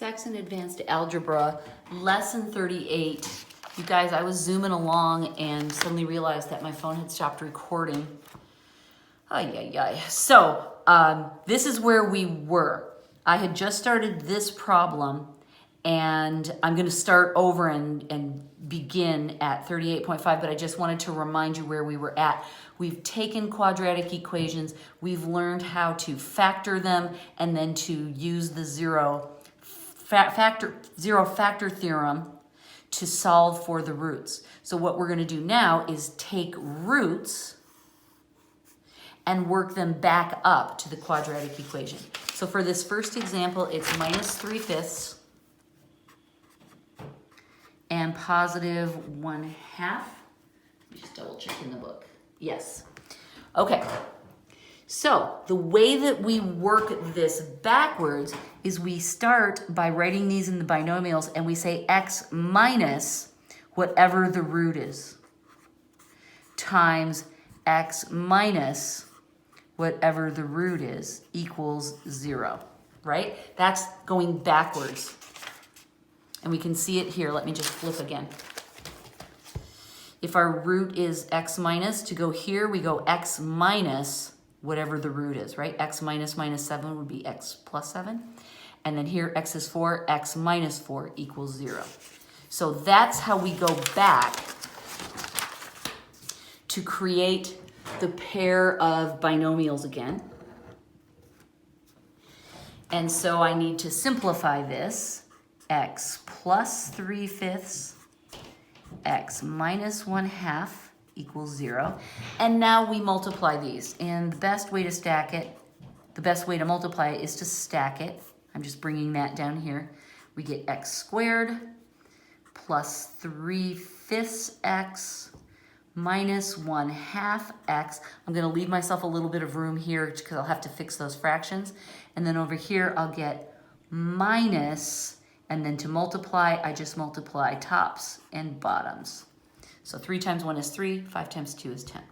Saxon Advanced Algebra, Lesson 38. You guys, I was zooming along and suddenly realized that my phone had stopped recording. So, this is where we were. I had just started this problem, and I'm going to start over and begin at 38.5, but I just wanted to remind you where we were at. We've taken quadratic equations, we've learned how to factor them, and then to use the zero factor theorem to solve for the roots. So what we're going to do now is take roots and work them back up to the quadratic equation. So for this first example, it's -3/5 and +1/2. Let me just double check in the book. Yes. Okay. So the way that we work this backwards is we start by writing these in the binomials and we say x minus whatever the root is times x minus whatever the root is equals 0, right? That's going backwards. And we can see it here. Let me just flip again. If our root is x minus, to go here, we go x minus whatever the root is, right? X minus -7 would be x plus 7. And then here, x is 4, x minus 4 equals 0. So that's how we go back to create the pair of binomials again. And so I need to simplify this. X plus 3/5, x minus 1/2 equals 0. And now we multiply these. And the best way to stack it, the best way to multiply it is to stack it. I'm just bringing that down here. We get x squared plus 3/5 x minus 1/2 x. I'm going to leave myself a little bit of room here because I'll have to fix those fractions. And then over here, I'll get minus, and then to multiply, I just multiply tops and bottoms. So 3 times 1 is 3, 5 times 2 is 10.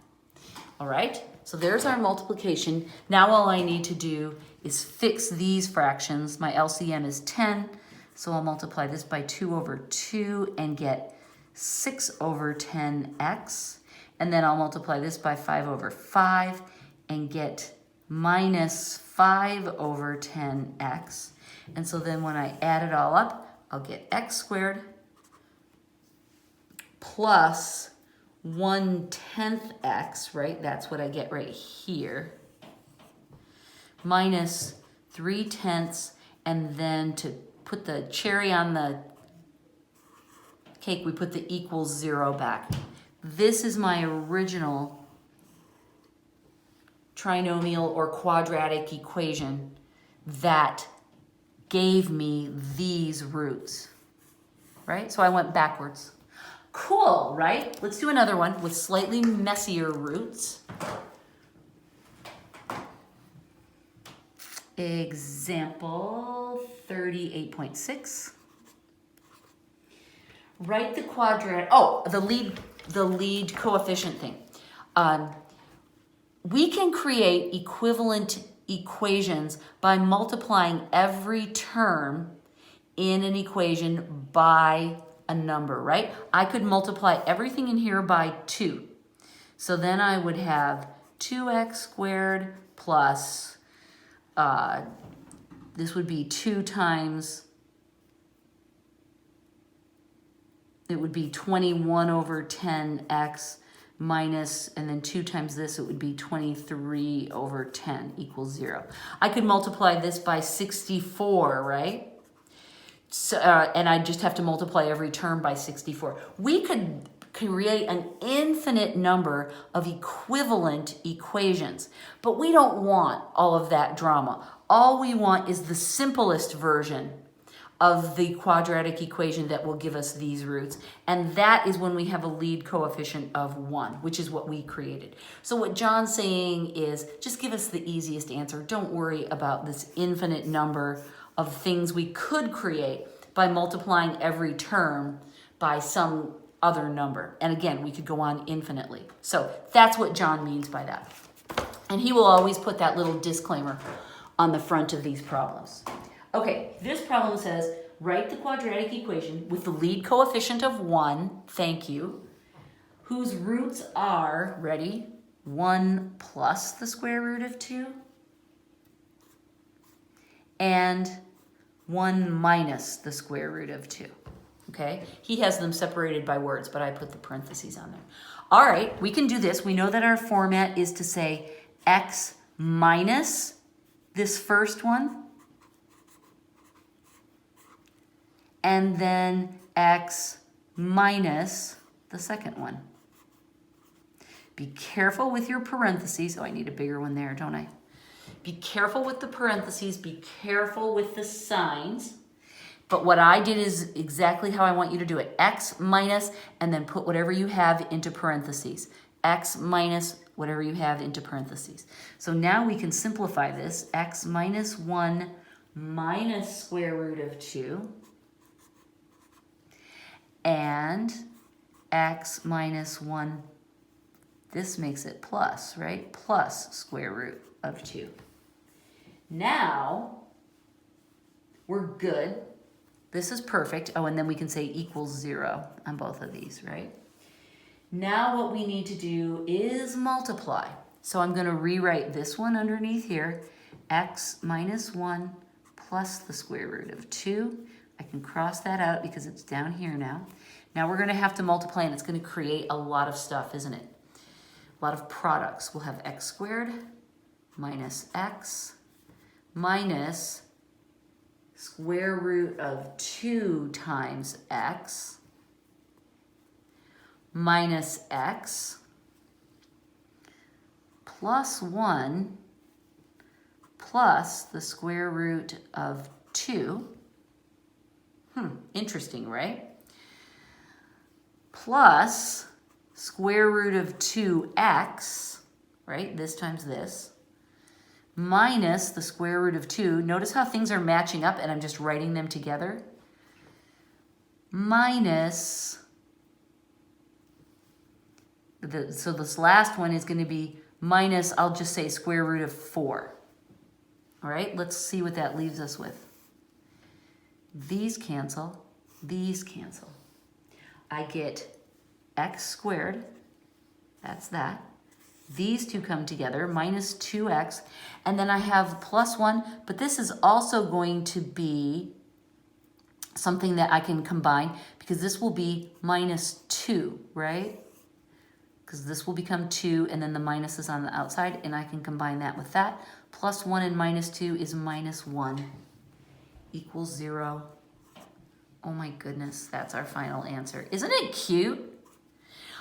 All right, so there's our multiplication. Now all I need to do is fix these fractions. My LCM is 10, so I'll multiply this by 2/2 and get 6/10x. And then I'll multiply this by 5/5 and get minus 5/10x. And so then when I add it all up, I'll get x squared plus 1/10 x, right? That's what I get right here. Minus 3/10, and then to put the cherry on the cake, we put the equals 0 back. This is my original trinomial or quadratic equation that gave me these roots, right? So I went backwards. Cool, right? Let's do another one with slightly messier roots. Example 38.6. Write the quadratic, the lead coefficient thing. We can create equivalent equations by multiplying every term in an equation by a number, right? I could multiply everything in here by 2. So then I would have 2x squared plus, this would be 2 times, it would be 21/10x minus, and then 2 times this, it would be 23/10 equals 0. I could multiply this by 64, right? So, and I just have to multiply every term by 64. We could create an infinite number of equivalent equations, but we don't want all of that drama. All we want is the simplest version of the quadratic equation that will give us these roots. And that is when we have a lead coefficient of 1, which is what we created. So what John's saying is, just give us the easiest answer. Don't worry about this infinite number of things we could create by multiplying every term by some other number. And again, we could go on infinitely. So that's what John means by that. And he will always put that little disclaimer on the front of these problems. Okay, this problem says, write the quadratic equation with the lead coefficient of 1, thank you, whose roots are, ready, 1 plus the square root of 2, and 1 minus the square root of 2. Okay, he has them separated by words, but I put the parentheses on there. All right, we can do this. We know that our format is to say x minus this first one, and then x minus the second one. Be careful with your parentheses. Oh, I need a bigger one there, don't I? Be careful with the parentheses. Be careful with the signs. But what I did is exactly how I want you to do it. X minus, and then put whatever you have into parentheses. X minus whatever you have into parentheses. So now we can simplify this. X minus 1 minus square root of 2. And x minus 1, this makes it plus, right? Plus square root of 2. Now, we're good. This is perfect. Oh, and then we can say equals 0 on both of these, right? Now what we need to do is multiply. So I'm going to rewrite this one underneath here. X minus 1 plus the square root of 2. I can cross that out because it's down here now. Now we're going to have to multiply, and it's going to create a lot of stuff, isn't it? A lot of products. We'll have x squared minus x minus square root of 2 times x minus x plus 1 plus the square root of 2. Interesting, right? Plus square root of 2x, right? This times this, minus the square root of 2. Notice how things are matching up and I'm just writing them together. Minus, so this last one is going to be minus, I'll just say square root of 4. All right, let's see what that leaves us with. These cancel, these cancel. I get x squared, that's that. These two come together, minus 2x, and then I have plus 1, but this is also going to be something that I can combine because this will be minus 2, right? Because this will become 2, and then the minus is on the outside, and I can combine that with that. Plus 1 and minus 2 is minus 1 equals 0. Oh my goodness, that's our final answer. Isn't it cute?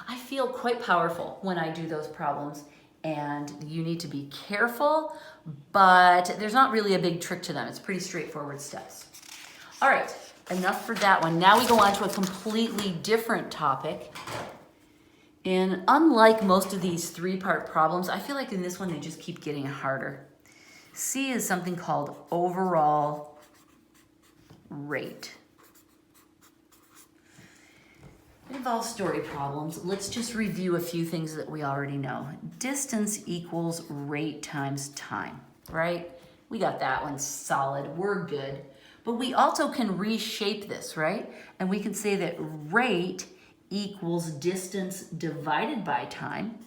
I feel quite powerful when I do those problems, and you need to be careful, but there's not really a big trick to them. It's pretty straightforward steps. All right, enough for that one. Now we go on to a completely different topic. And unlike most of these 3-part problems, I feel like in this one they just keep getting harder. C is something called overall rate. It involves story problems. Let's just review a few things that we already know. Distance equals rate times time, right? We got that one solid. We're good. But we also can reshape this, right? And we can say that rate equals distance divided by time,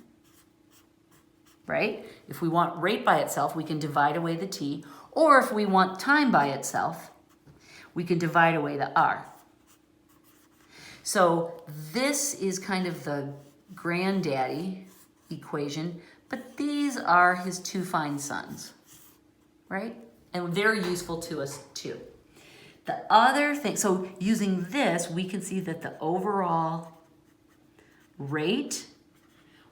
right? If we want rate by itself, we can divide away the t. Or if we want time by itself, we can divide away the r. So this is kind of the granddaddy equation, but these are his 2 fine sons, right? And they're useful to us too. The other thing, so using this, we can see that the overall rate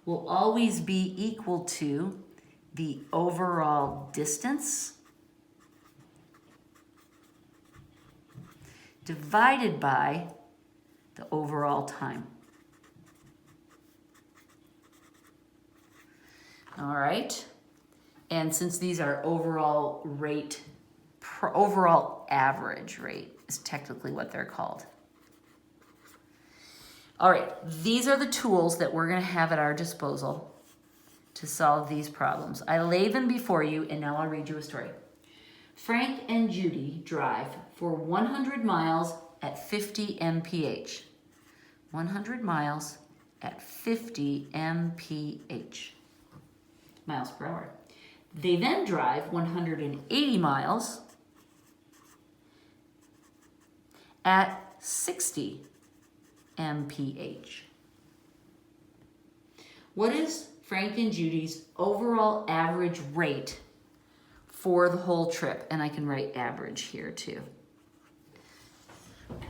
will always be equal to the overall distance divided by the overall time. All right, and since these are overall rate, overall average rate is technically what they're called. All right, these are the tools that we're going to have at our disposal to solve these problems. I lay them before you, and now I'll read you a story. Frank and Judy drive for 100 miles at 50 mph. 100 miles at 50 mph, miles per hour. They then drive 180 miles at 60 mph. What is Frank and Judy's overall average rate for the whole trip? And I can write average here too.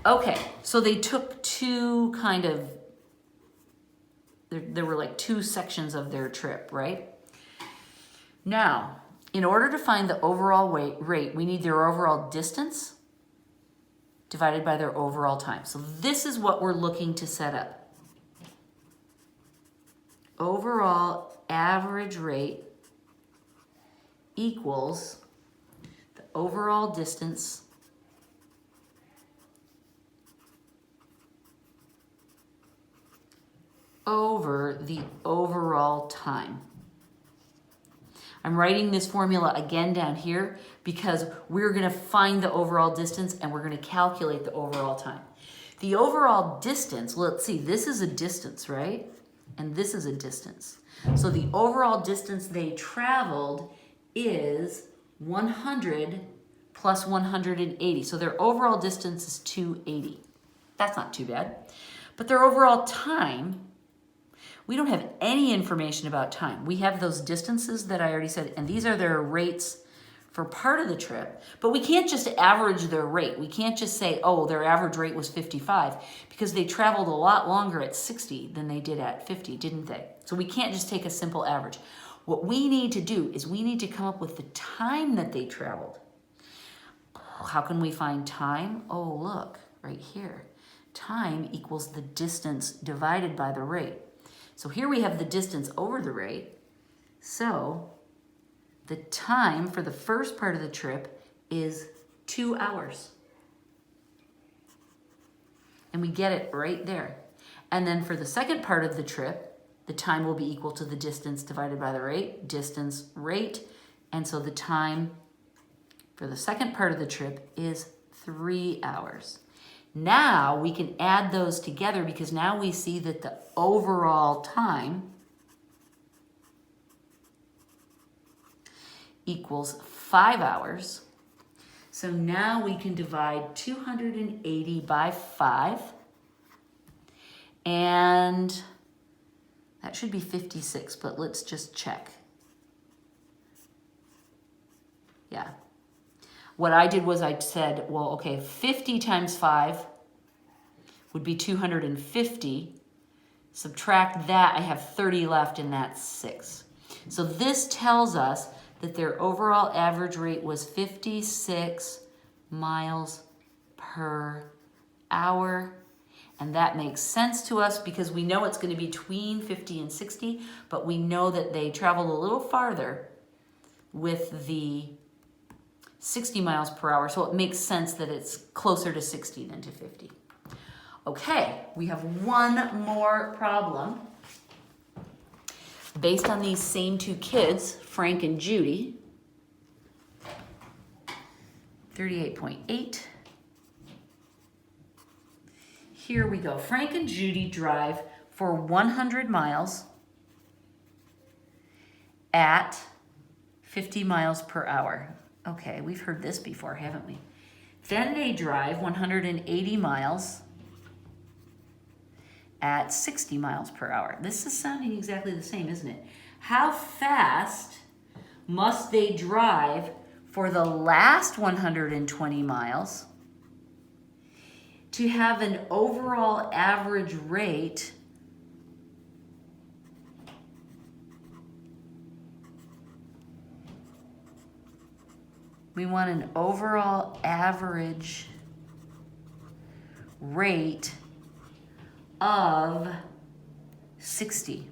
Okay, so they took two kind of, there were like two sections of their trip, right? Now, in order to find the overall rate, we need their overall distance divided by their overall time. So this is what we're looking to set up. Overall average rate equals the overall distance over the overall time. I'm writing this formula again down here because we're going to find the overall distance and we're going to calculate the overall time. The overall distance, let's see, this is a distance, right? And this is a distance. So the overall distance they traveled is 100 plus 180. So their overall distance is 280. That's not too bad. But their overall time, we don't have any information about time. We have those distances that I already said, and these are their rates for part of the trip, but we can't just average their rate. We can't just say, oh, their average rate was 55, because they traveled a lot longer at 60 than they did at 50, didn't they? So we can't just take a simple average. What we need to do is we need to come up with the time that they traveled. How can we find time? Oh, look, right here. Time equals the distance divided by the rate. So here we have the distance over the rate. So the time for the first part of the trip is 2 hours. And we get it right there. And then for the second part of the trip, the time will be equal to the distance divided by the rate, distance, rate. And so the time for the second part of the trip is 3 hours. Now we can add those together because now we see that the overall time equals 5 hours. So now we can divide 280 by 5. And that should be 56, but let's just check. Yeah. What I did was I said, well, okay, 50 times 5 would be 250. Subtract that, I have 30 left, and that's 6. So this tells us that their overall average rate was 56 miles per hour. And that makes sense to us because we know it's going to be between 50 and 60, but we know that they traveled a little farther with the 60 miles per hour. So it makes sense that it's closer to 60 than to 50. Okay, we have one more problem. Based on these same two kids, Frank and Judy, 38.8. Here we go. Frank and Judy drive for 100 miles at 50 miles per hour. Okay, we've heard this before, haven't we? Then they drive 180 miles at 60 miles per hour. This is sounding exactly the same, isn't it? How fast must they drive for the last 120 miles to have an overall average rate we want an overall average rate of 60.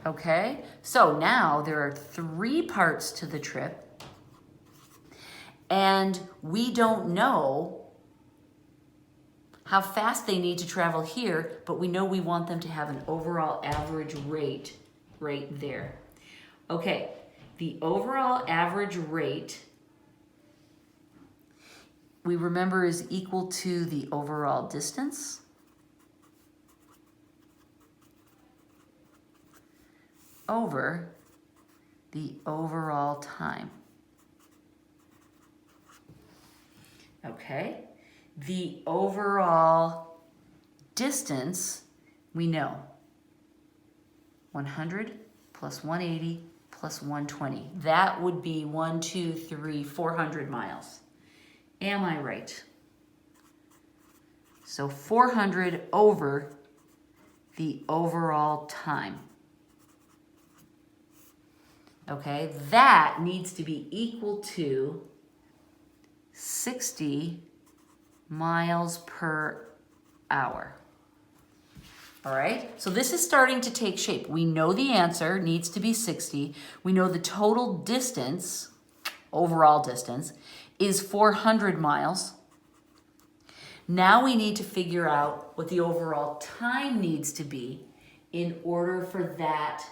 Okay, so now there are 3 parts to the trip, and we don't know how fast they need to travel here, but we know we want them to have an overall average rate right there. Okay, the overall average rate, we remember, is equal to the overall distance over the overall time. Okay, the overall distance, we know 100 plus 180 plus 120. That would be 400 miles. Am I right? So 400 over the overall time. Okay, that needs to be equal to 60 miles per hour. All right, so this is starting to take shape. We know the answer needs to be 60. We know the total distance, overall distance, is 400 miles. Now we need to figure out what the overall time needs to be in order for that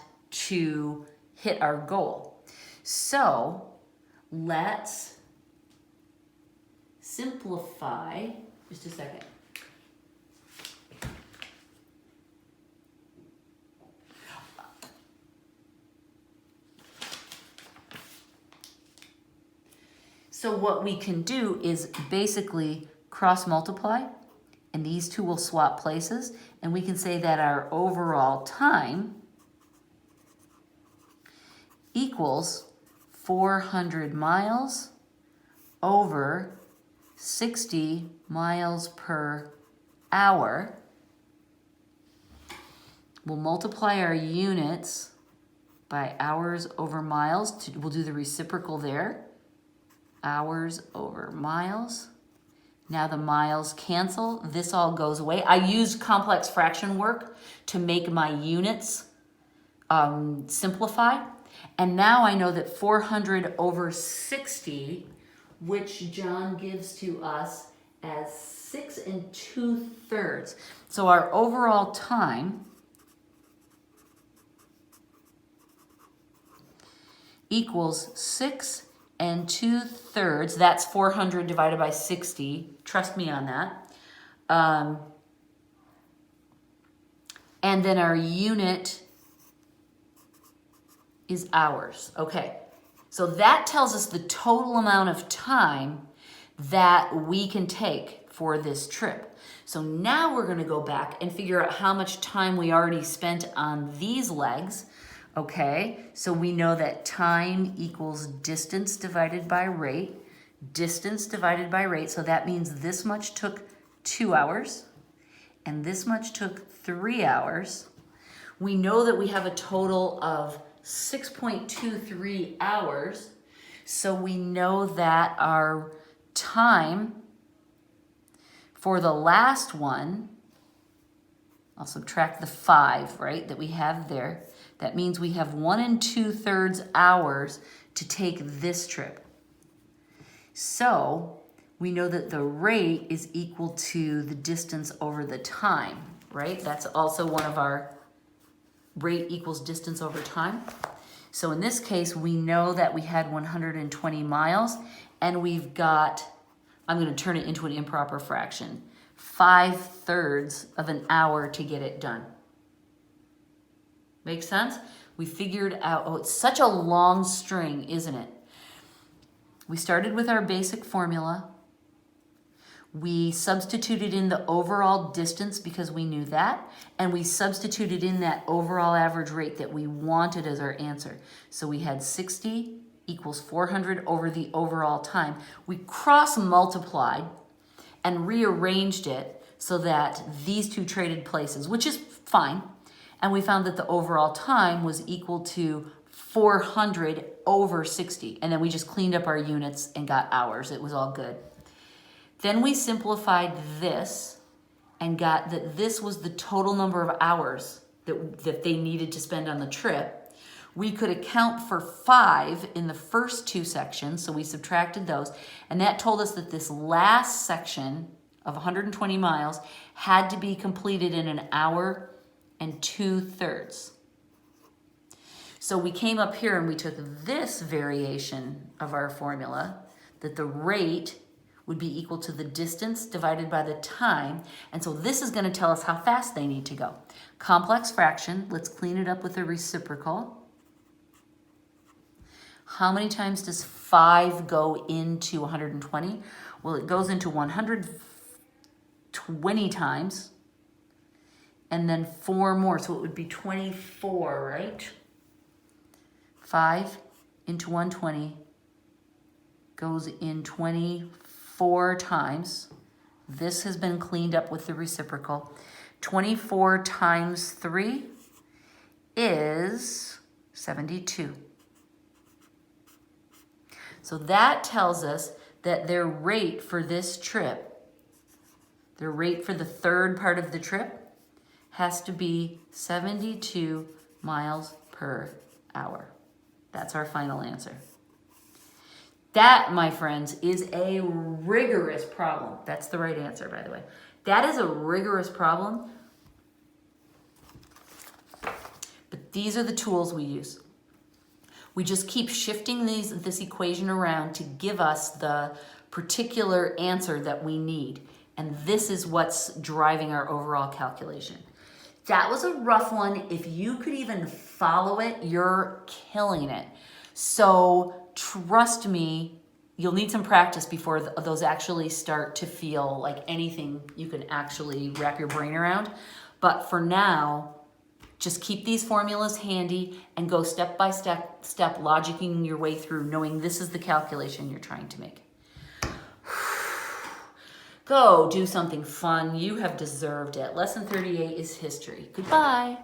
to hit our goal. So let's simplify, just a second. So what we can do is basically cross multiply, and these two will swap places, and we can say that our overall time equals 400 miles over 60 miles per hour. We'll multiply our units by hours over miles. We'll do the reciprocal there. Hours over miles. Now the miles cancel. This all goes away. I used complex fraction work to make my units simplify. And now I know that 400 over 60, which John gives to us as 6 2/3. So our overall time equals 6 2/3. That's 400 divided by 60. Trust me on that. And then our unit is hours. Okay, so that tells us the total amount of time that we can take for this trip. So now we're gonna go back and figure out how much time we already spent on these legs. Okay, so we know that time equals distance divided by rate. Distance divided by rate, so that means this much took 2 hours and this much took 3 hours. We know that we have a total of 6.23 hours, so we know that our time for the last one, I'll subtract the 5, right, that we have there. That means we have 1 2/3 hours to take this trip. So we know that the rate is equal to the distance over the time, right? That's also one of our rate equals distance over time. So in this case, we know that we had 120 miles and we've got, I'm gonna turn it into an improper fraction, 5/3 of an hour to get it done. Make sense? We figured out, oh, it's such a long string, isn't it? We started with our basic formula. We substituted in the overall distance because we knew that, and we substituted in that overall average rate that we wanted as our answer. So we had 60 equals 400 over the overall time. We cross multiplied and rearranged it so that these two traded places, which is fine. And we found that the overall time was equal to 400 over 60. And then we just cleaned up our units and got hours. It was all good. Then we simplified this and got that this was the total number of hours that they needed to spend on the trip. We could account for 5 in the first 2 sections, so we subtracted those. And that told us that this last section of 120 miles had to be completed in 1 hour and 2/3. So we came up here and we took this variation of our formula, that the rate would be equal to the distance divided by the time. And so this is going to tell us how fast they need to go. Complex fraction, let's clean it up with a reciprocal. How many times does 5 go into 120? Well, it goes into 120 times, and then 4 more, so it would be 24, right? 5 into 120 goes in 24 times. This has been cleaned up with the reciprocal. 24 times 3 is 72. So that tells us that their rate for this trip, their rate for the third part of the trip, has to be 72 miles per hour. That's our final answer. That, my friends, is a rigorous problem. That's the right answer, by the way. That is a rigorous problem. But these are the tools we use. We just keep shifting this equation around to give us the particular answer that we need. And this is what's driving our overall calculation. That was a rough one. If you could even follow it, you're killing it. So trust me, you'll need some practice before those actually start to feel like anything you can actually wrap your brain around. But for now, just keep these formulas handy and go step by step, logicking your way through, knowing this is the calculation you're trying to make. Go do something fun. You have deserved it. Lesson 38 is history. Goodbye.